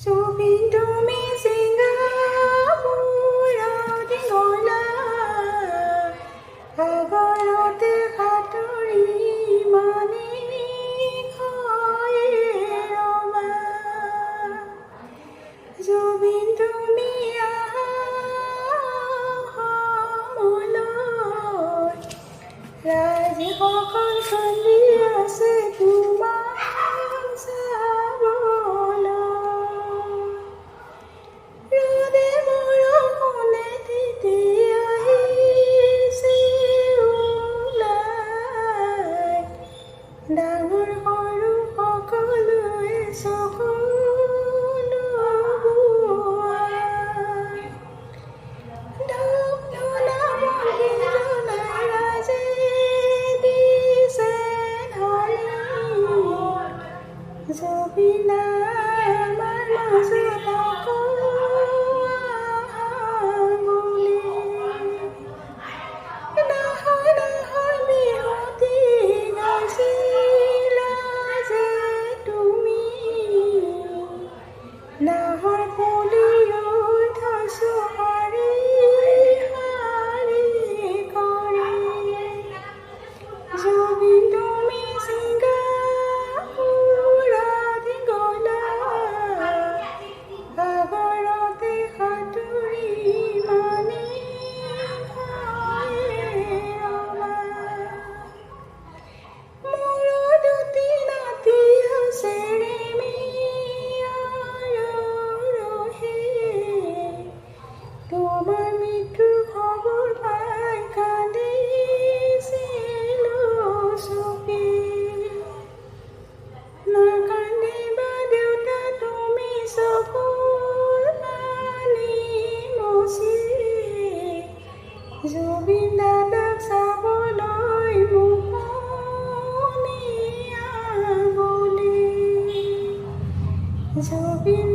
জুবিন তুমি ছিংগাপুৰত গ'লা, সাগৰতে সাঁতুৰি ইমানেই হয় ৰবা। জুবিন তুমি আহা সমলৈ, ৰাজসকল কান্দি আছে তোমাক চাবলৈ। ৰ'দে বৰষুণে তিতি আহিছে ওলাই, ডাঙৰ সৰু সকলোৱে চকু লগুৱাই। ধূপ-ধূনা বন্তি জ্বলাই ৰাইজে দিছে ঢালি, জুবিন আমাৰ মাজত আকৌ আহা বুলি। নাহৰ নাহৰ বিহুতি গাইছিলা যে তুমি, নাহৰ পুলি ৰুই থৈছো শাৰী শাৰী কৰি। জুবিন তুমি ছিংগাপুৰত গ'লা, সাগৰতে সাঁতুৰি ইমানেই হয় ৰবা। মোৰ দুটি নাতি আছে ৰেমি আৰু ৰহি, তোমাৰ মৃত্যুৰ খবৰ পাই কান্দিছিলোঁ চকী। নাকান্দিবা দেউতা তুমি চকুৰ পানী মচি, জুবিন দাদাক চাবলৈ মোকনীয়া বুলি। জুবিন